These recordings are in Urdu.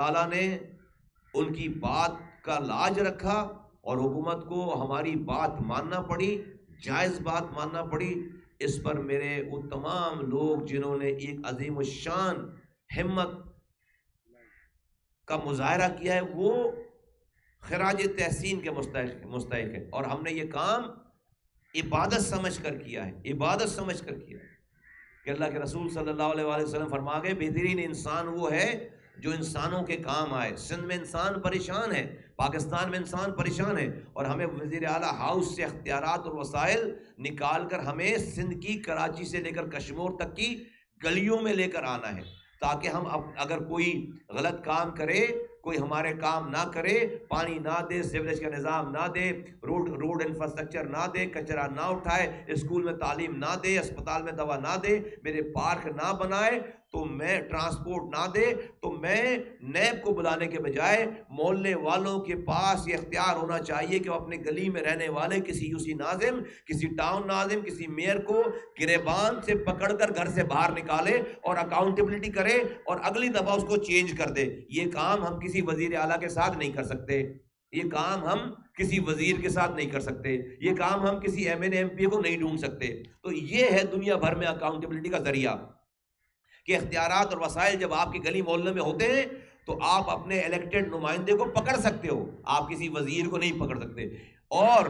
تعالیٰ نے ان کی بات کا لاج رکھا اور حکومت کو ہماری بات ماننا پڑی، جائز بات ماننا پڑی۔ اس پر میرے وہ تمام لوگ جنہوں نے ایک عظیم الشان ہمت کا مظاہرہ کیا ہے، وہ خراج تحسین کے مستحق ہے۔ اور ہم نے یہ کام عبادت سمجھ کر کیا ہے، عبادت سمجھ کر کیا ہے کہ اللہ کے رسول صلی اللہ علیہ وآلہ وسلم فرما گئے بہترین انسان وہ ہے جو انسانوں کے کام آئے۔ سندھ میں انسان پریشان ہے، پاکستان میں انسان پریشان ہے، اور ہمیں وزیر اعلیٰ ہاؤس سے اختیارات اور وسائل نکال کر ہمیں سندھ کی کراچی سے لے کر کشمیر تک کی گلیوں میں لے کر آنا ہے، تاکہ ہم اگر کوئی غلط کام کرے، کوئی ہمارے کام نہ کرے، پانی نہ دے، سیوریج کا نظام نہ دے، روڈ انفراسٹرکچر نہ دے، کچرا نہ اٹھائے، اسکول میں تعلیم نہ دے، اسپتال میں دوا نہ دے، میرے پارک نہ بنائے، تو میں ٹرانسپورٹ نہ دے، تو میں نیب کو بلانے کے بجائے محلے والوں کے پاس یہ اختیار ہونا چاہیے کہ وہ اپنے گلی میں رہنے والے کسی یوسی ناظم، کسی ٹاؤن ناظم، کسی میئر کو گریبان سے پکڑ کر گھر سے باہر نکالے اور اکاؤنٹیبلٹی کرے اور اگلی دفعہ اس کو چینج کر دے۔ یہ کام ہم کسی وزیر اعلیٰ کے ساتھ نہیں کر سکتے، یہ کام ہم کسی وزیر کے ساتھ نہیں کر سکتے، یہ کام ہم کسی ایم این ایم پی کو نہیں ڈھونڈ سکتے۔ تو یہ ہے دنیا بھر میں اکاؤنٹیبلٹی کا ذریعہ کہ اختیارات اور وسائل جب آپ کی گلی محلے میں ہوتے ہیں تو آپ اپنے الیکٹڈ نمائندے کو پکڑ سکتے ہو، آپ کسی وزیر کو نہیں پکڑ سکتے۔ اور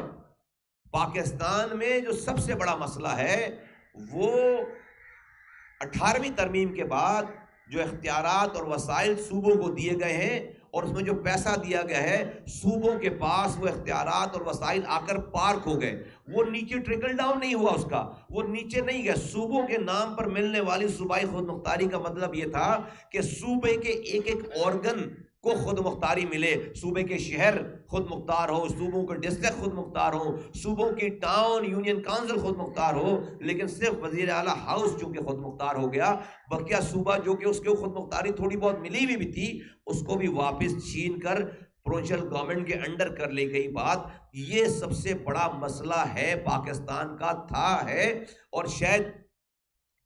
پاکستان میں جو سب سے بڑا مسئلہ ہے وہ 18ویں ترمیم کے بعد جو اختیارات اور وسائل صوبوں کو دیے گئے ہیں اور اس میں جو پیسہ دیا گیا ہے، صوبوں کے پاس وہ اختیارات اور وسائل آ کر پارک ہو گئے، وہ نیچے ٹرکل ڈاؤن نہیں ہوا، اس کا وہ نیچے نہیں گیا۔ صوبوں کے نام پر ملنے والی صوبائی خود مختاری کا مطلب یہ تھا کہ صوبے کے ایک ایک آرگن کو خود مختاری ملے، صوبے کے شہر خود مختار ہو، صوبوں کے ڈسٹرکٹ خود مختار ہو، صوبوں کی ٹاؤن یونین کونسل خود مختار ہو، لیکن صرف وزیر اعلیٰ ہاؤس جو کہ خود مختار ہو گیا، بقیہ صوبہ جو کہ اس کے خود مختاری تھوڑی بہت ملی ہوئی بھی تھی اس کو بھی واپس چھین کر پروونشل گورنمنٹ کے انڈر کر لی گئی بات۔ یہ سب سے بڑا مسئلہ ہے پاکستان کا، تھا ہے، اور شاید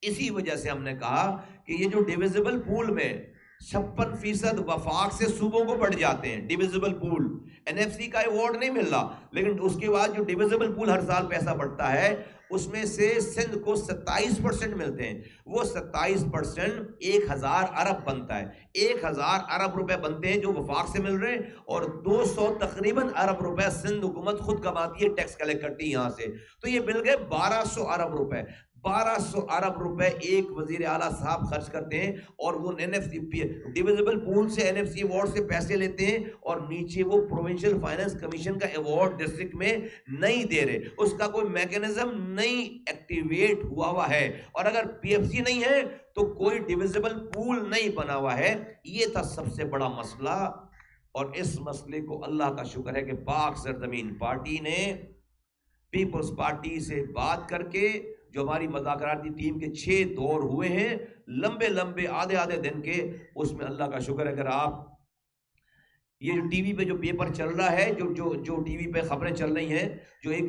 اسی وجہ سے ہم نے کہا کہ یہ جو ڈیویزبل پول میں 56% وفاق سے صوبوں کو بڑھ جاتے ہیں، ڈیویزبل پول این ایف سی کا ایوارڈ نہیں مل رہا، لیکن اس کے بعد جو ڈیویزبل پول ہر سال پیسہ بڑھتا ہے اس میں سے سندھ کو 27% ملتے ہیں، وہ 27% 1000 ارب بنتا ہے، 1000 ارب روپے بنتے ہیں جو وفاق سے مل رہے ہیں، اور 200 تقریباً ارب روپے سندھ حکومت خود کماتی ہے، ٹیکس کلیکٹ کرتی ہے یہاں سے، تو یہ مل گئے 1200 ارب روپے۔ 1200 ارب روپے ایک وزیر اعلیٰ صاحب خرچ کرتے ہیں، اور وہ این ایف سی ڈیویزبل پول سے این ایف سی ایوارڈ سے پیسے لیتے ہیں، اور نیچے وہ پروونشل فائنانس کمیشن کا ایوارڈ ڈسٹرکٹ میں نہیں دے رہے، اس کا کوئی میکینزم نہیں ایکٹیویٹ ہوا ہے، اور اگر پی ایف سی نہیں ہے تو کوئی ڈیویزبل پول نہیں بنا ہوا ہے۔ یہ تھا سب سے بڑا مسئلہ، اور اس مسئلے کو اللہ کا شکر ہے کہ پاک سرزمین پارٹی نے پیپلز پارٹی سے بات کر کے، جو ہماری مذاکراتی ٹیم کے 6 دور ہوئے ہیں لمبے لمبے آدھے دن کے، اس میں اللہ کا شکر ہے اگر آپ یہ جو ٹی وی پہ جو پیپر چل رہا ہے، جو ٹی وی پہ خبریں چل رہی ہیں، جو ایک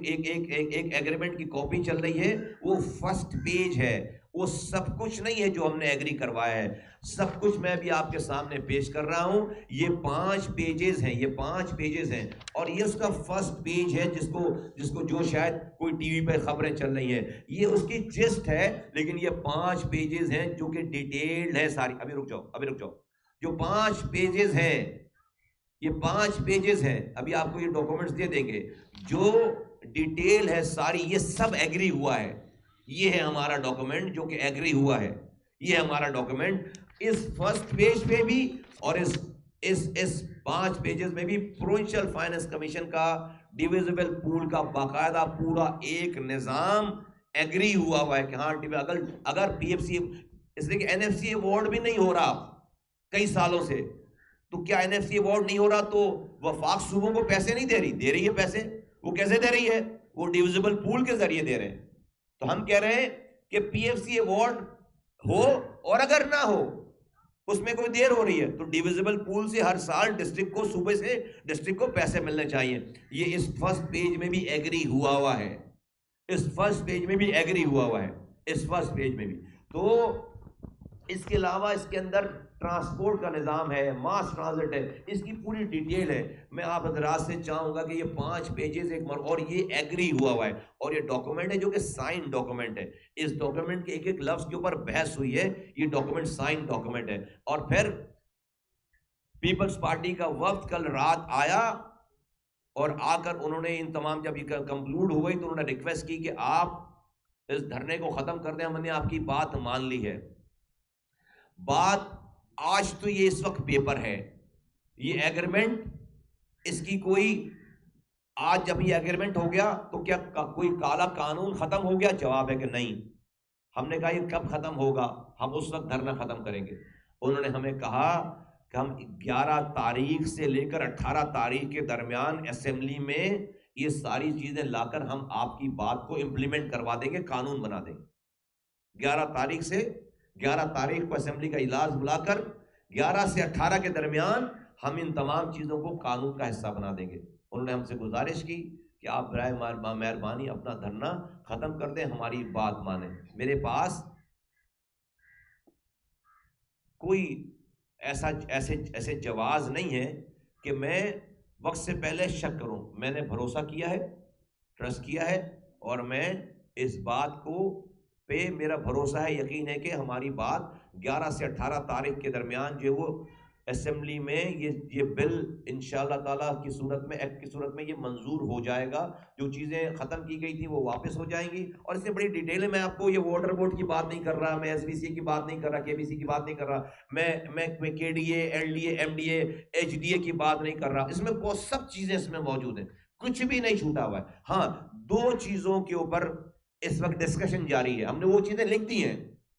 ایگریمنٹ کی کاپی چل رہی ہے، وہ فرسٹ پیج ہے، وہ سب کچھ نہیں ہے جو ہم نے ایگری کروایا ہے، سب کچھ میں بھی آپ کے سامنے پیش کر رہا ہوں۔ یہ 5 پیجز ہیں، یہ 5 پیجز ہیں، اور یہ اس کا فرسٹ پیج ہے جس کو جو شاید کوئی ٹی وی پہ خبریں چل رہی ہیں، یہ اس کی جسٹ ہے، لیکن یہ 5 پیجز ہیں جو کہ ڈیٹیلڈ ہے ساری۔ ابھی رک جاؤ، جو 5 پیجز ہیں، یہ 5 پیجز ہیں، ابھی آپ کو یہ ڈاکومنٹس دے دیں گے، جو ڈیٹیل ہے ساری، یہ سب ایگری ہوا ہے۔ یہ ہے ہمارا ڈاکومنٹ جو کہ ایگری ہوا ہے، یہ ہمارا ڈاکومنٹ اس فرسٹ پیج پہ بھی اور اس 5 پیجز میں بھی پروونشل فائنانس کمیشن کا ڈیویزبل پول کا باقاعدہ پورا ایک نظام ایگری ہوا ہے کہ ہاں اگر پی ایف سی، اس لیے کہ این ایف سی ایوارڈ بھی نہیں ہو رہا کئی سالوں سے، تو کیا این ایف سی ایوارڈ نہیں ہو رہا تو وفاق صوبوں کو پیسے نہیں دے رہی ہے پیسے، وہ کیسے دے رہی ہے؟ وہ ڈیویزبل پول کے ذریعے دے رہے ہیں۔ تو ہم کہہ رہے ہیں کہ پی ایف سی ایوارڈ ہو، اور اگر نہ ہو اس میں کوئی دیر ہو رہی ہے تو ڈیویزبل پول سے ہر سال ڈسٹرکٹ کو، صوبے سے ڈسٹرکٹ کو پیسے ملنے چاہیے۔ یہ اس فرسٹ پیج میں بھی ایگری ہوا ہے، اس فرسٹ پیج میں بھی ایگری ہوا ہے، اس فرسٹ پیج میں بھی۔ تو اس کے علاوہ اس کے اندر ٹرانسپورٹ کا نظام ہے، ماس ٹرانزٹ ہے، اس کی پوری ڈیٹیل ہے. میں آپ حضرات سے چاہوں گا کہ یہ 5 پیجز اور یہ ایگری ہوا ہے، اور یہ ڈاکومنٹ ہے جو کہ سائن ڈاکومنٹ ہے. اس ڈاکومنٹ کے ایک ایک لفظ کے اوپر بحث ہوئی ہے. یہ ڈاکومنٹ سائن ڈاکومنٹ ہے. اور پھر پیپلز پارٹی کا وفد کل رات آیا اور آ کر انہوں نے ان تمام، جب یہ کنکلوڈ ہو گئی تو انہوں نے ریکویسٹ کی کہ آپ اس دھرنے کو ختم کر دیں، ہم نے آپ کی بات مان لی ہے. بات آج تو یہ اس وقت پیپر ہے، یہ ایگریمنٹ، اس کی کوئی، آج جب یہ ایگریمنٹ ہو گیا تو کیا کوئی کالا قانون ختم ہو گیا؟ جواب ہے کہ نہیں. ہم نے کہا یہ کب ختم ہوگا؟ ہم اس وقت دھرنا ختم کریں گے. انہوں نے ہمیں کہا کہ ہم 11 تاریخ سے لے کر 18 تاریخ کے درمیان اسمبلی میں یہ ساری چیزیں لا کر ہم آپ کی بات کو امپلیمنٹ کروا دیں گے، قانون بنا دیں گے. 11 تاریخ کو اسمبلی کا اجلاس بلا کر 11 سے 18 کے درمیان ہم ان تمام چیزوں کو قانون کا حصہ بنا دیں گے. انہوں نے ہم سے گزارش کی کہ آپ برائے مہربانی اپنا دھرنا ختم کر دیں، ہماری بات مانیں. میرے پاس کوئی ایسے جواز نہیں ہے کہ میں وقت سے پہلے شک کروں. میں نے بھروسہ کیا ہے، ٹرسٹ کیا ہے، اور میں اس بات کو پہ میرا بھروسہ ہے، یقین ہے کہ ہماری بات 11 سے 18 تاریخ کے درمیان جو وہ اسمبلی میں یہ بل انشاءاللہ تعالیٰ کی صورت میں، ایکٹ کی صورت میں یہ منظور ہو جائے گا. جو چیزیں ختم کی گئی تھی وہ واپس ہو جائیں گی. اور اس میں بڑی ڈیٹیل ہے، میں آپ کو یہ واٹر بورڈ کی بات نہیں کر رہا، میں ایس بی سی کی بات نہیں کر رہا، کے بی سی کی بات نہیں کر رہا، میں K D A, L D A, M D A, H D A کی بات نہیں کر رہا. اس میں بہت سب چیزیں اس میں موجود ہیں، کچھ بھی نہیں چھوٹا ہوا ہے. ہاں، 2 چیزوں کے اوپر اس وقت ڈسکشن جاری ہے. ہم نے وہ چیزیں لکھ دی ہیں،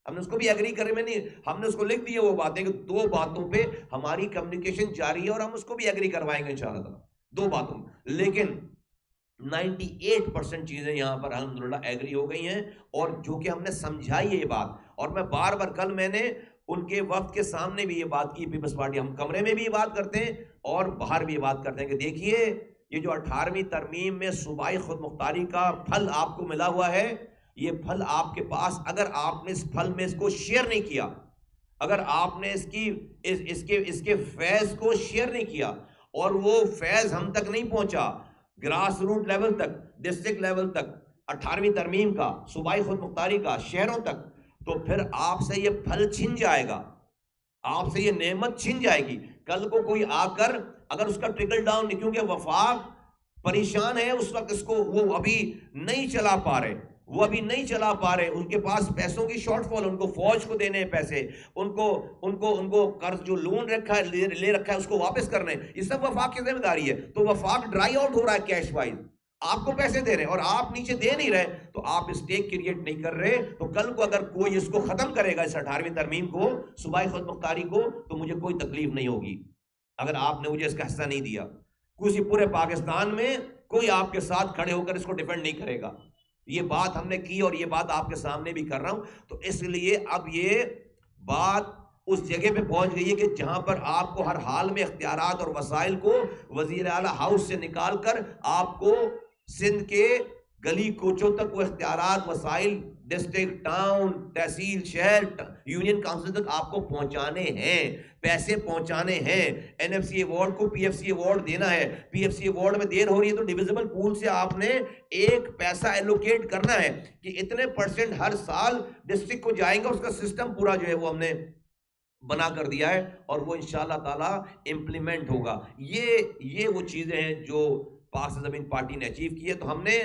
ہم نے اس کو بھی ایگری کرے میں نہیں، ہم نے اس کو لکھ دی ہے وہ باتیں کہ 2 باتوں پہ ہماری کمیونیکیشن جاری ہے، اور ہم اس کو بھی ایگری کروائیں گے انشاءاللہ تعالیٰ 2 باتوں. لیکن 98% چیزیں یہاں پر الحمدللہ ایگری ہو گئی ہیں، اور جو کہ ہم نے سمجھائی ہے یہ بات. اور میں بار بار، کل میں نے ان کے وفد کے سامنے بھی یہ بات کی، پیپلز پارٹی، ہم کمرے میں بھی یہ بات کرتے ہیں اور باہر بھی یہ بات کرتے ہیں کہ دیکھیے یہ جو 18ویں ترمیم میں صوبائی خود مختاری کا پھل آپ کو ملا ہوا ہے، یہ پھل آپ کے پاس، اگر آپ نے اس پھل میں اس کو شیئر نہیں کیا، اگر آپ نے اس کے فیض کو شیئر نہیں کیا، اور وہ فیض ہم تک نہیں پہنچا، گراس روٹ لیول تک، ڈسٹرکٹ لیول تک، 18ویں ترمیم کا، صوبائی خود مختاری کا، شہروں تک، تو پھر آپ سے یہ پھل چھن جائے گا، آپ سے یہ نعمت چھن جائے گی. کل کو کوئی آ کر اگر اس کا ٹرکل ڈاؤن نہیں، کیونکہ وفاق پریشان ہے اس وقت، اس کو وہ ابھی نہیں چلا پا رہے، ان کے پاس پیسوں کی شارٹ فال، ان کو فوج کو دینے ہیں پیسے، ان کو قرض جو لون رکھا ہے، لے رکھا ہے، اس کو واپس کرنے، یہ سب وفاق کی ذمہ داری ہے. تو وفاق ڈرائی آؤٹ ہو رہا ہے کیش وائز، آپ کو پیسے دے رہے ہیں اور آپ نیچے دے نہیں رہے، تو آپ اسٹیک کریٹ نہیں کر رہے. تو کل کو اگر کوئی اس کو ختم کرے گا، اس 18ویں ترمیم کو، صوبائی خود مختاری کو، تو مجھے کوئی تکلیف نہیں ہوگی اگر آپ نے مجھے اس کا حصہ نہیں دیا. کسی پورے پاکستان میں کوئی آپ کے ساتھ کھڑے ہو کر اس کو ڈیفینڈ نہیں کرے گا. یہ بات ہم نے کی اور یہ بات آپ کے سامنے بھی کر رہا ہوں. تو اس لیے اب یہ بات اس جگہ پہ پہنچ گئی ہے کہ جہاں پر آپ کو ہر حال میں اختیارات اور وسائل کو وزیر اعلیٰ ہاؤس سے نکال کر آپ کو سندھ کے گلی کوچوں تک وہ اختیارات، وسائل، ڈسٹرکٹ، ٹاؤن، تحصیل، شہر، یونین کاؤنسل تک آپ کو پہنچانے ہیں، پیسے پہنچانے ہیں. این ایف سی ایوارڈ کو پی ایف سی ایوارڈ دینا ہے، پی ایف سی ایوارڈ میں دیر ہو رہی ہے تو ڈیویزبل پول سے آپ نے ایک پیسہ ایلوکیٹ کرنا ہے کہ اتنے % ہر سال ڈسٹرکٹ کو جائیں گا. اس کا سسٹم پورا جو ہے وہ ہم نے بنا کر دیا ہے اور وہ انشاءاللہ تعالی امپلیمنٹ ہوگا. یہ وہ چیزیں ہیں جو پاک زمین پارٹی نے اچیو کی ہے. تو ہم نے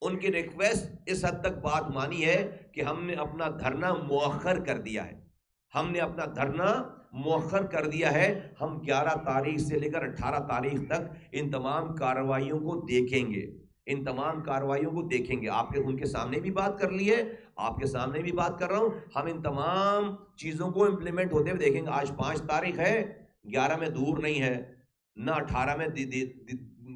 ان کی ریکویسٹ اس حد تک بات مانی ہے کہ ہم نے اپنا دھرنا مؤخر کر دیا ہے، ہم 11 تاریخ سے لے کر 18 تاریخ تک ان تمام کارروائیوں کو دیکھیں گے، آپ کے ان کے سامنے بھی بات کر لی ہے، آپ کے سامنے بھی بات کر رہا ہوں. ہم ان تمام چیزوں کو امپلیمنٹ ہوتے ہوئے دیکھیں گے. آج 5 تاریخ ہے، 11 میں دور نہیں ہے، نہ 18 میں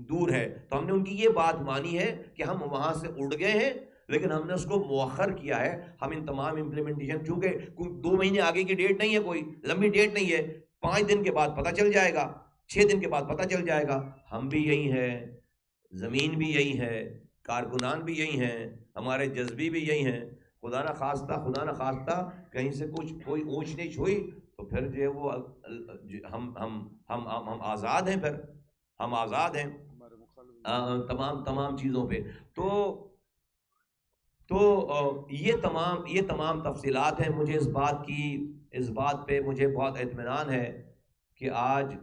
دور ہے. تو ہم نے ان کی یہ بات مانی ہے کہ ہم وہاں سے اڑ گئے ہیں لیکن ہم نے اس کو مؤخر کیا ہے. ہم ان تمام امپلیمنٹیشن، چونکہ کوئی 2 مہینے آگے کی ڈیٹ نہیں ہے، کوئی لمبی ڈیٹ نہیں ہے، 5 دن کے بعد پتہ چل جائے گا، 6 دن کے بعد پتہ چل جائے گا. ہم بھی یہی ہیں، زمین بھی یہی ہے، کارکنان بھی یہی ہیں، ہمارے جذبی بھی یہی ہیں. خدا نہ خواستہ کہیں سے کوئی اونچ نیچ ہوئی تو پھر جو ہے وہ ہم آزاد ہیں، پھر ہم آزاد ہیں تمام چیزوں پہ۔ تو یہ تمام تفصیلات ہیں۔ مجھے اس بات پہ مجھے بہت اطمینان ہے کہ آج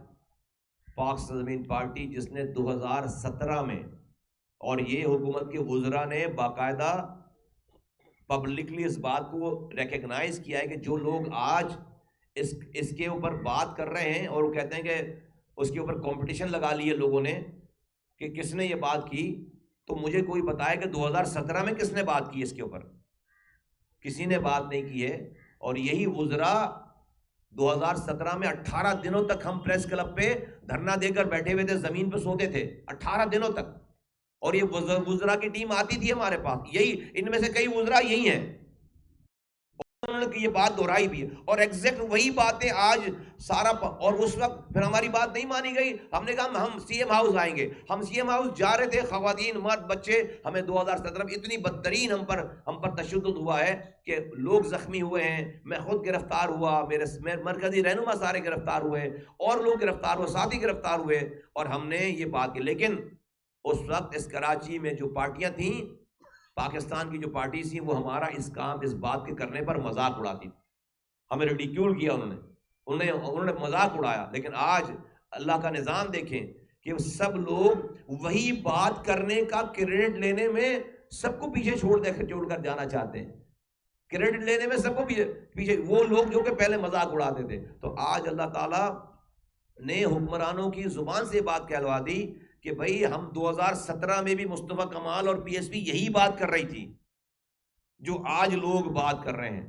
پاک زمین پارٹی، جس نے 2017 میں، اور یہ حکومت کے وزراء نے باقاعدہ پبلکلی اس بات کو ریکگنائز کیا ہے کہ جو لوگ آج اس کے اوپر بات کر رہے ہیں اور وہ کہتے ہیں کہ اس کے اوپر کمپٹیشن لگا لیے لوگوں نے کہ کس نے یہ بات کی، تو مجھے کوئی بتائے کہ 2017 میں کس نے بات کی اس کے اوپر؟ کسی نے بات نہیں کی ہے۔ اور یہی وزراء 2017 میں 18 دنوں تک ہم پریس کلب پہ دھرنا دے کر بیٹھے ہوئے تھے، زمین پہ سوتے تھے 18 دنوں تک، اور یہ وزراء کی ٹیم آتی تھی ہمارے پاس، یہی ان میں سے کئی وزراء یہی ہیں، انہوں نے یہ بات دہرائی بھی ہے، اور ایگزیکٹ وہی باتیں آج سارا اور اس وقت پھر ہماری بات نہیں مانی گئی۔ ہم نے کہا ہم سی ایم ہاؤس آئیں گے، ہم سی ایم ہاؤس جا رہے تھے، خواتین مرد بچے، ہمیں 2017 میں اتنی بدترین ہم پر تشدد ہوا ہے کہ لوگ زخمی ہوئے ہیں، میں خود گرفتار ہوا، میرے مرکزی رہنما سارے گرفتار ہوئے، اور لوگ گرفتار ہوئے، ساتھی گرفتار ہوئے، اور ہم نے یہ بات کی۔ لیکن اس وقت اس کراچی میں جو پارٹیاں تھیں، پاکستان کی جو پارٹی تھی، وہ ہمارا اس بات کے کرنے پر مذاق اڑاتی تھی، ہمیں ریڈیکیول کیا انہوں نے مذاق اڑایا۔ لیکن آج اللہ کا نظام دیکھیں کہ سب لوگ وہی بات کرنے کا کریڈٹ لینے میں سب کو پیچھے چھوڑ کر جانا چاہتے ہیں، کریڈٹ لینے میں سب کو پیچھے وہ لوگ جو کہ پہلے مذاق اڑاتے تھے۔ تو آج اللہ تعالیٰ نے حکمرانوں کی زبان سے یہ بات کہلوا دی کہ بھئی ہم 2017 میں بھی مصطفیٰ کمال اور پی ایس پی یہی بات کر رہی تھی جو آج لوگ بات کر رہے ہیں،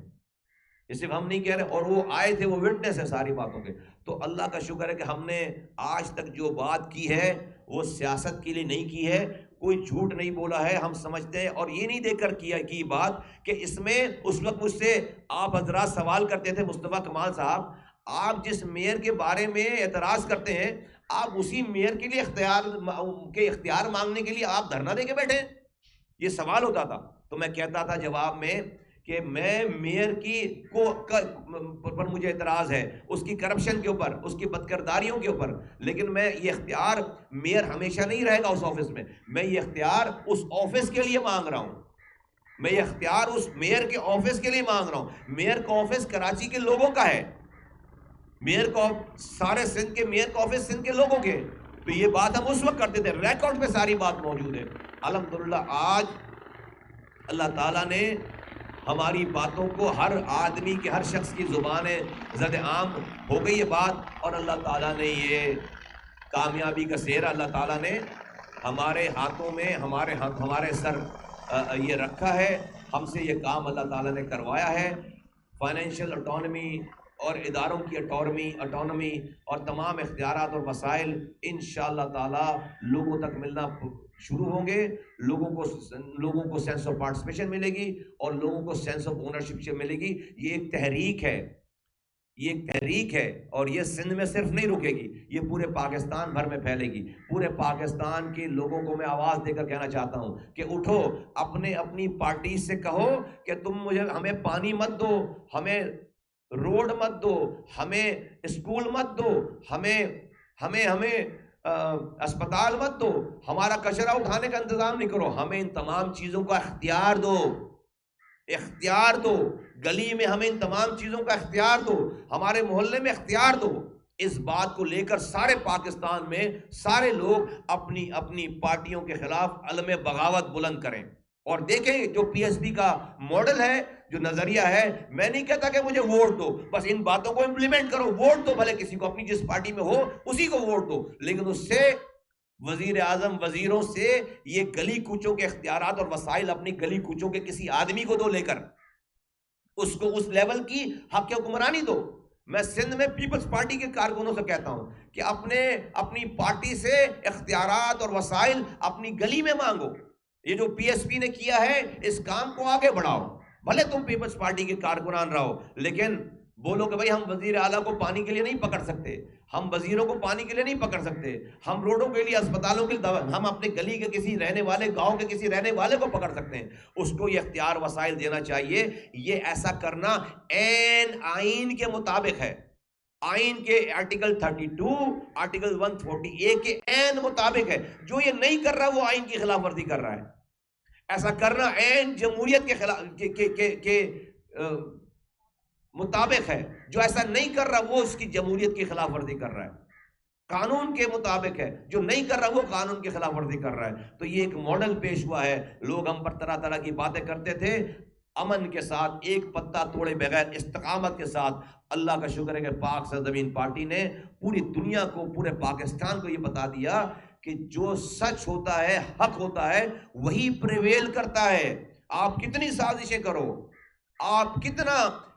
یہ صرف ہم نہیں کہہ رہے، اور وہ آئے تھے، وہ وٹنس ہے ساری باتوں کے۔ تو اللہ کا شکر ہے کہ ہم نے آج تک جو بات کی ہے وہ سیاست کے لیے نہیں کی ہے، کوئی جھوٹ نہیں بولا ہے، ہم سمجھتے ہیں، اور یہ نہیں دیکھ کر کی بات کہ اس میں اس وقت مجھ سے آپ حضرات سوال کرتے تھے، مصطفیٰ کمال صاحب آپ جس میئر کے بارے میں اعتراض کرتے ہیں، آپ اسی میئر کے لیے اختیار مانگنے کے لیے آپ دھرنا دے کے بیٹھے، یہ سوال ہوتا تھا۔ تو میں کہتا تھا جواب میں کہ میں میئر پر مجھے اعتراض ہے، اس کی کرپشن کے اوپر، اس کی بدکرداریوں کے اوپر، لیکن میں یہ اختیار، میئر ہمیشہ نہیں رہے گا اس آفس میں یہ اختیار اس آفس کے لیے مانگ رہا ہوں، میں یہ اختیار اس میئر کے آفس کے لیے مانگ رہا ہوں۔ میئر کا آفس کراچی کے لوگوں کا ہے، میئر کا سارے سندھ کے میئر کا آفس سندھ کے لوگوں کے، تو یہ بات ہم اس وقت کرتے تھے، ریکارڈ پہ ساری بات موجود ہے۔ الحمدللہ آج اللہ تعالیٰ نے ہماری باتوں کو ہر آدمی کے، ہر شخص کی زبانیں زد عام ہو گئی یہ بات، اور اللہ تعالیٰ نے یہ کامیابی کا سہرا اللہ تعالیٰ نے ہمارے ہاتھوں میں، ہمارے سر یہ رکھا ہے، ہم سے یہ کام اللہ تعالیٰ نے کروایا ہے۔ فائنینشیل اٹانومی اور اداروں کی اٹانومی اور تمام اختیارات اور وسائل انشاءاللہ تعالیٰ لوگوں تک ملنا شروع ہوں گے، لوگوں کو سینس آف پارٹیسپیشن ملے گی، اور لوگوں کو سینس آف اونرشپ ملے گی۔ یہ ایک تحریک ہے، اور یہ سندھ میں صرف نہیں رکے گی، یہ پورے پاکستان بھر میں پھیلے گی۔ پورے پاکستان کے لوگوں کو میں آواز دے کر کہنا چاہتا ہوں کہ اٹھو، اپنی پارٹی سے کہو کہ تم ہمیں پانی مت دو، ہمیں روڈ مت دو، ہمیں اسکول مت دو، ہمیں اسپتال مت دو، ہمارا کچرا اٹھانے کا انتظام نہیں کرو، ہمیں ان تمام چیزوں کا اختیار دو، گلی میں ہمیں ان تمام چیزوں کا اختیار دو، ہمارے محلے میں اختیار دو۔ اس بات کو لے کر سارے پاکستان میں سارے لوگ اپنی پارٹیوں کے خلاف علم بغاوت بلند کریں، اور دیکھیں جو پی ایس پی کا ماڈل ہے، جو نظریہ ہے، میں نہیں کہتا کہ مجھے ووٹ دو، بس ان باتوں کو امپلیمنٹ کرو، ووٹ دو بھلے کسی کو، اپنی جس پارٹی میں ہو اسی کو ووٹ دو، لیکن اس سے وزیر اعظم، وزیروں سے یہ گلی کوچوں کے اختیارات اور وسائل اپنی گلی کوچوں کے کسی آدمی کو دو، لے کر اس کو اس لیول کی حق حکمرانی دو۔ میں سندھ میں پیپلز پارٹی کے کارکنوں سے کہتا ہوں کہ اپنی پارٹی سے اختیارات اور وسائل اپنی گلی میں مانگو۔ یہ جو پی ایس پی نے کیا ہے، اس کام کو آگے بڑھاؤ، بھلے تم پیپلز پارٹی کے کارکنان رہو، لیکن بولو کہ بھائی ہم وزیر اعلیٰ کو پانی کے لیے نہیں پکڑ سکتے، ہم وزیروں کو پانی کے لیے نہیں پکڑ سکتے، ہم روڈوں کے لیے، اسپتالوں کے لیے، ہم اپنے گلی کے کسی رہنے والے، گاؤں کے کسی رہنے والے کو پکڑ سکتے ہیں، اس کو یہ اختیار وسائل دینا چاہیے۔ یہ ایسا کرنا عین آئین کے مطابق ہے، آئین کے آرٹیکل 32 آرٹیکل 140A کے عین مطابق ہے. جو یہ نہیں کر رہا وہ آئین کی خلاف ورزی کر رہا ہے. ایسا کرنا عین جمہوریت کے خلاف کے مطابق ہے. جو ایسا نہیں کر رہا وہ اس کی جمہوریت کی خلاف ورزی کر رہا ہے. قانون کے مطابق ہے. جو نہیں کر رہا وہ قانون کی خلاف ورزی کر رہا ہے. تو یہ ایک ماڈل پیش ہوا ہے. لوگ ہم پر طرح طرح کی باتیں کرتے تھے. امن کے ساتھ ایک پتا توڑے بغیر استقامت کے ساتھ اللہ کا شکر ہے کہ پاک سرزمین پارٹی نے پوری دنیا کو, پورے پاکستان کو یہ بتا دیا کہ جو سچ ہوتا ہے, حق ہوتا ہے, وہی پریویل کرتا ہے. آپ کتنی سازشیں کرو, آپ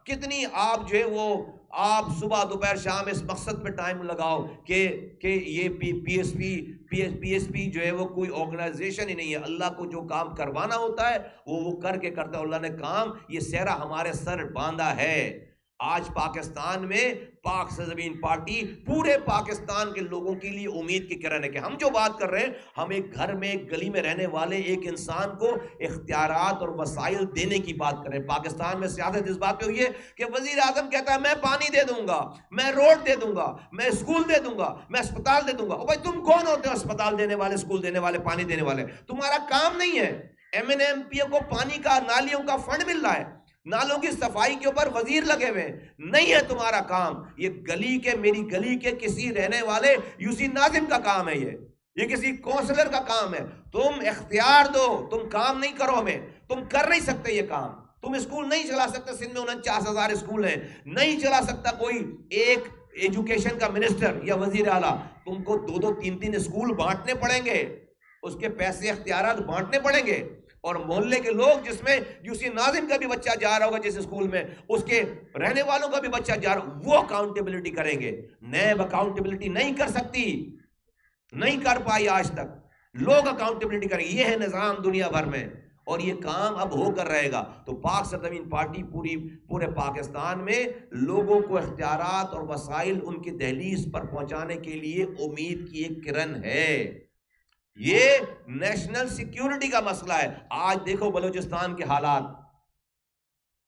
کتنی آپ جو ہے وہ آپ صبح دوپہر شام اس مقصد پہ ٹائم لگاؤ کہ یہ پی ایس پی جو ہے وہ کوئی آرگنائزیشن ہی نہیں ہے. اللہ کو جو کام کروانا ہوتا ہے وہ کر کے کرتا ہے. اللہ نے کام یہ سہرا ہمارے سر باندھا ہے. آج پاکستان میں پاک سرزمین پارٹی پورے پاکستان کے لوگوں کے لیے امید کی کرن ہے کہ ہم جو بات کر رہے ہیں, ہم ایک گھر میں ایک گلی میں رہنے والے ایک انسان کو اختیارات اور وسائل دینے کی بات کر رہے ہیں. پاکستان میں سیاست اس بات پہ ہوئی ہے کہ وزیر اعظم کہتا ہے میں پانی دے دوں گا, میں روڈ دے دوں گا, میں اسکول دے دوں گا, میں اسپتال دے دوں گا. بھائی تم کون ہوتے ہو اسپتال دینے والے, اسکول دینے والے, پانی دینے والے؟ تمہارا کام نہیں ہے. ایم این ایم پی کو پانی کا, نالیوں کا فنڈ مل رہا ہے, نالوں کی صفائی کے اوپر وزیر لگے ہوئے, نہیں ہے تمہارا کام. یہ میری گلی کے کسی رہنے والے یوسی ناظم کا کام ہے, یہ کسی کونسلر کا کام ہے. تم اختیار دو, تم کام نہیں کرو. ہمیں تم کر نہیں سکتے یہ کام. تم اسکول نہیں چلا سکتے. سندھ میں 49,000 اسکول ہیں, نہیں چلا سکتا کوئی ایک ایجوکیشن کا منسٹر یا وزیر اعلیٰ. تم کو 2-3 اسکول بانٹنے پڑیں گے, اس کے پیسے اختیارات بانٹنے پڑیں گے, اور محلے کے لوگ جس میں یوسی ناظم کا بھی بچہ جا رہا ہوگا جس اسکول میں, اس کے رہنے والوں کا بھی بچہ جا رہا, وہ اکاؤنٹیبلٹی کریں گے. نیب اکاؤنٹیبلٹی نہیں کر سکتی, نہیں کر پائی آج تک. لوگ اکاؤنٹیبلٹی کریں گے. یہ ہے نظام دنیا بھر میں, اور یہ کام اب ہو کر رہے گا. تو پاک سرزمین پارٹی پورے پاکستان میں لوگوں کو اختیارات اور وسائل ان کی دہلیز پر پہنچانے کے لیے امید کی ایک کرن ہے. یہ نیشنل سیکیورٹی کا مسئلہ ہے. آج دیکھو بلوچستان کے حالات,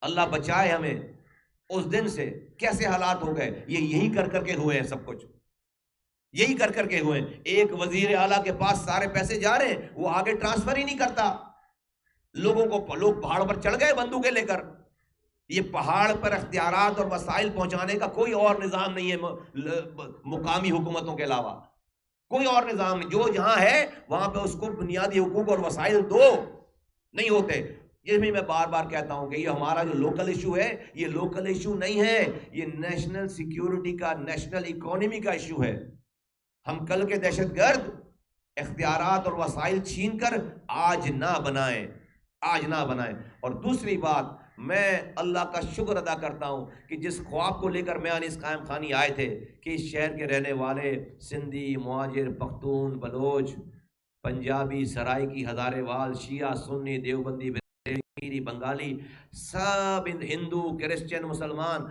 اللہ بچائے ہمیں اس دن سے کیسے حالات ہو گئے. یہ یہی کر کے ہوئے ہیں, سب کچھ یہی کر کے ہوئے ہیں. ایک وزیر اعلیٰ کے پاس سارے پیسے جا رہے ہیں, وہ آگے ٹرانسفر ہی نہیں کرتا. لوگ پہاڑ پر چڑھ گئے بندوقیں لے کر. یہ پہاڑ پر اختیارات اور وسائل پہنچانے کا کوئی اور نظام نہیں ہے مقامی حکومتوں کے علاوہ, کوئی اور نظام نہیں. جو جہاں ہے وہاں پہ اس کو بنیادی حقوق اور وسائل دو, نہیں ہوتے. یہ بھی میں بار بار کہتا ہوں کہ یہ ہمارا جو لوکل ایشو ہے, یہ لوکل ایشو نہیں ہے, یہ نیشنل سیکیورٹی کا, نیشنل اکانومی کا ایشو ہے. ہم کل کے دہشت گرد اختیارات اور وسائل چھین کر آج نہ بنائیں. اور دوسری بات, میں اللہ کا شکر ادا کرتا ہوں کہ جس خواب کو لے کر میں انیس قائم خانی آئے تھے کہ اس شہر کے رہنے والے سندھی, مہاجر, پختون, بلوچ, پنجابی, سرائکی, ہزارے وال, شیعہ, سنی, دیوبندی, بریلوی, بنگالی, سب ہندو, کرسچن, مسلمان,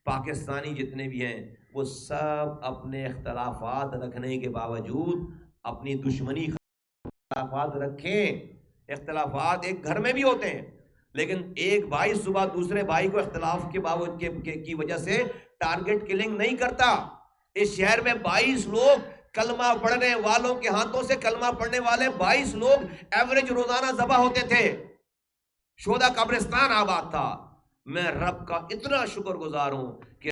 پاکستانی جتنے بھی ہیں, وہ سب اپنے اختلافات رکھنے کے باوجود اپنی دشمنی اختلافات رکھیں. اختلافات ایک گھر میں بھی ہوتے ہیں, لیکن ایک بھائی صبح دوسرے بھائی کو اختلاف کے باوجود کی وجہ سے ٹارگٹ کلنگ نہیں کرتا. اس شہر میں 22 لوگ کلمہ پڑھنے والوں کے ہاتھوں سے, کلمہ پڑھنے والے 22 لوگ ایوریج روزانہ ذبح ہوتے تھے. شہداء قبرستان آباد تھا. میں رب کا اتنا شکر گزار ہوں کہ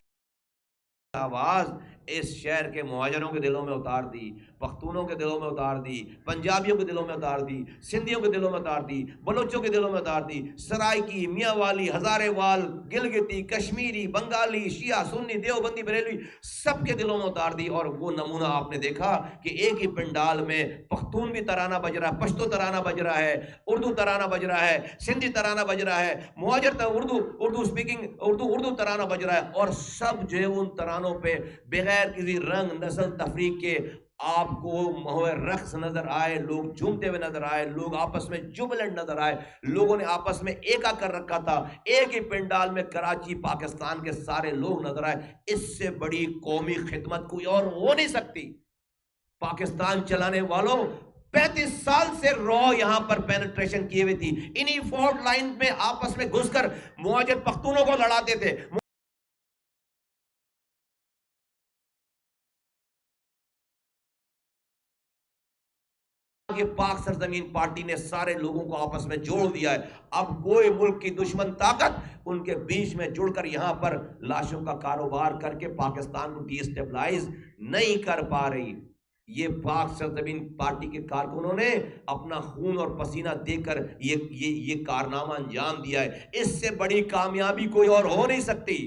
آواز اس شہر کے مہاجروں کے دلوں میں اتار دی, پختونوں کے دلوں میں اتار دی, پنجابیوں کے دلوں میں اتار دی, سندھیوں کے دلوں میں اتار دی, بلوچوں کے دلوں میں اتار دی, سرائکی, میاں والی, ہزارے وال, گلگتی, کشمیری, بنگالی, شیعہ, سنی, دیوبندی, بریلوی, سب کے دلوں میں اتار دی. اور وہ نمونہ آپ نے دیکھا کہ ایک ہی پنڈال میں پختون بھی ترانہ بج رہا ہے, پشتو ترانہ بج رہا ہے, اردو ترانہ بج رہا ہے, سندھی ترانہ بج رہا ہے, مہاجر اردو اسپیکنگ اردو ترانہ بج رہا ہے. اور سب جو ہے ان ترانوں پہ بغیر کسی رنگ, نسل, تفریق کے آپ کو مہوے رقص نظر آئے, لوگ جھومتے ہوئے نظر آئے, لوگ آپس میں جبلنٹ نظر آئے, لوگوں نے آپس میں ایکا کر رکھا تھا. ایک ہی پنڈال میں کراچی, پاکستان کے سارے لوگ نظر آئے. اس سے بڑی قومی خدمت کوئی اور ہو نہیں سکتی. پاکستان چلانے والوں 35 سال سے یہاں پر پینٹریشن کیے ہوئے تھی. انہی فورٹ لائن میں آپس میں گھس کر مہاجر پختونوں کو لڑاتے تھے. یہ پاک سرزمین پارٹی نے سارے لوگوں کو آپس میں جوڑ دیا ہے. اب کوئی ملک کی دشمن طاقت ان کے بیچ میں جڑ کر یہاں پر لاشوں کا کاروبار کر کے پاکستان کو ڈی اسٹیبلائز نہیں کر پا رہی. یہ پاک سرزمین پارٹی کے کارکنوں نے اپنا خون اور پسینہ دے کر یہ کارنامہ انجام دیا ہے. اس سے بڑی کامیابی کوئی اور ہو نہیں سکتی.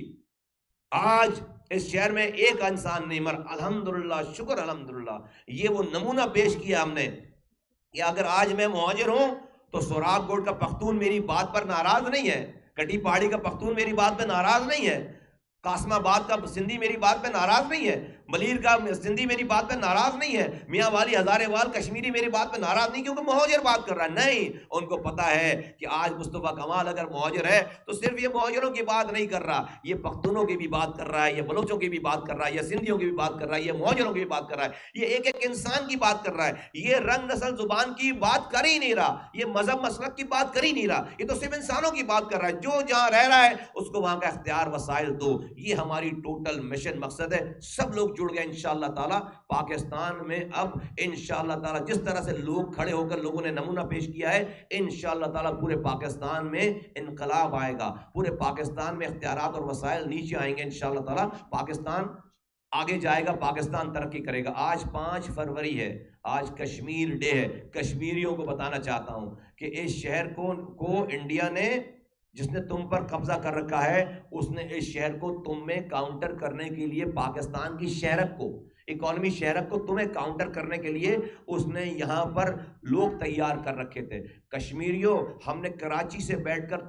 آج اس شہر میں ایک انسان نہیں مر، الحمدللہ، شکر الحمدللہ. یہ وہ نمونہ پیش کیا ہم نے کہ اگر آج میں مہاجر ہوں تو سوراخ گوڑ کا پختون میری بات پر ناراض نہیں ہے، کٹی پہاڑی کا پختون میری بات پہ ناراض نہیں ہے، قاسم آباد کا سندھی میری بات پہ ناراض نہیں ہے، ملیر کا سندھی میری بات پہ ناراض نہیں ہے، میاں والی ہزارے وال کشمیری میری بات پہ ناراض نہیں کیونکہ مہاجر بات کر رہا ہے. نہیں، ان کو پتا ہے کہ آج مصطفیٰ کمال اگر مہاجر ہے تو صرف یہ مہاجروں کی بات نہیں کر رہا، یہ پختونوں کی بھی بات کر رہا ہے، یہ بلوچوں کی بھی بات کر رہا ہے، یہ سندھیوں کی بھی بات کر رہا ہے، یہ مہاجروں کی بھی بات کر رہا ہے، یہ ایک ایک انسان کی بات کر رہا ہے. یہ رنگ نسل زبان کی بات کر ہی نہیں رہا، یہ مذہب مسلک کی بات کر ہی نہیں رہا، یہ تو صرف انسانوں کی بات کر رہا ہے. جو جہاں رہ رہا ہے اس کو وہاں کا اختیار وسائل دو. یہ ہماری ٹوٹل مشن مقصد ہے. سب لوگ جڑ گئے انشاءاللہ تعالی. پاکستان میں اب انشاءاللہ تعالی جس طرح سے لوگ کھڑے ہو کر لوگوں نے نمونہ پیش کیا ہے، انشاءاللہ تعالی پورے پاکستان میں انقلاب آئے گا. پورے پاکستان میں اختیارات اور وسائل نیچے آئیں گے انشاءاللہ تعالی. پاکستان آگے جائے گا، پاکستان ترقی کرے گا. آج 5 فروری ہے، آج کشمیر ڈے ہے. کشمیریوں کو بتانا چاہتا ہوں کہ اس شہر کو انڈیا نے، جس نے تم پر قبضہ کر رکھا ہے، اس نے اس شہر کو تم میں کاؤنٹر کرنے کے لیے، پاکستان کی شہرت کو، اکانومی شہرت کو تمہیں کاؤنٹر کرنے کے لیے اس نے یہاں پر لوگ تیار کر رکھے تھے. کشمیریوں، ہم نے کراچی سے بیٹھ کر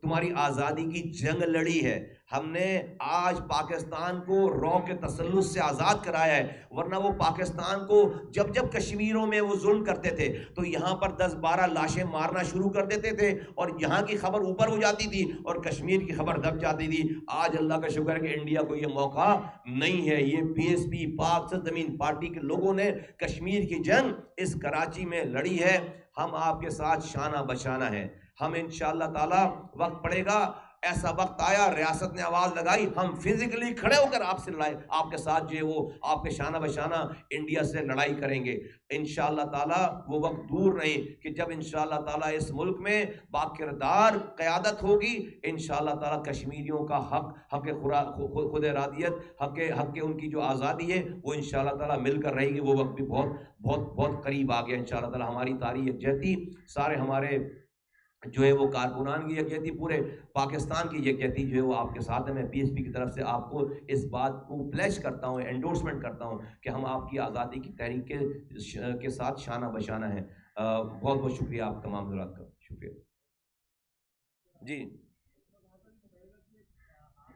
تمہاری آزادی کی جنگ لڑی ہے. ہم نے آج پاکستان کو رو کے تسلط سے آزاد کرایا ہے. ورنہ وہ پاکستان کو جب کشمیروں میں وہ ظلم کرتے تھے تو یہاں پر 10-12 لاشیں مارنا شروع کر دیتے تھے اور یہاں کی خبر اوپر ہو جاتی تھی اور کشمیر کی خبر دب جاتی تھی. آج اللہ کا شکر ہے کہ انڈیا کو یہ موقع نہیں ہے. یہ پی ایس پی پاک سرزمین پارٹی کے لوگوں نے کشمیر کی جنگ اس کراچی میں لڑی ہے. ہم آپ کے ساتھ شانہ بشانہ ہیں. ہم انشاءاللہ تعالی، وقت پڑے گا، ایسا وقت آیا، ریاست نے آواز لگائی، ہم فزیکلی کھڑے ہو کر آپ سے لڑائی، آپ کے ساتھ جو ہے وہ آپ کے شانہ بشانہ انڈیا سے لڑائی کریں گے انشاءاللہ تعالی. وہ وقت دور نہیں کہ جب انشاءاللہ تعالی اس ملک میں باکردار قیادت ہوگی. انشاءاللہ تعالی کشمیریوں کا حق خود ارادیت، حق ان کی جو آزادی ہے وہ انشاءاللہ تعالی مل کر رہے گی. وہ وقت بھی بہت بہت بہت قریب آ گیا انشاءاللہ تعالی. ہماری تاریخ یکجہتی، سارے ہمارے جو ہے وہ کارکنان کی یکجہتی، پورے پاکستان کی یکجہتی جو ہے وہ آپ کے ساتھ ہے. میں پی ایس پی کی طرف سے آپ کو اس بات کو پلیج کرتا ہوں، انڈورسمنٹ کرتا ہوں کہ ہم آپ کی آزادی کی تحریک کے ساتھ شانہ بشانہ ہیں. بہت بہت شکریہ آپ تمام حضرات کا. شکریہ جی.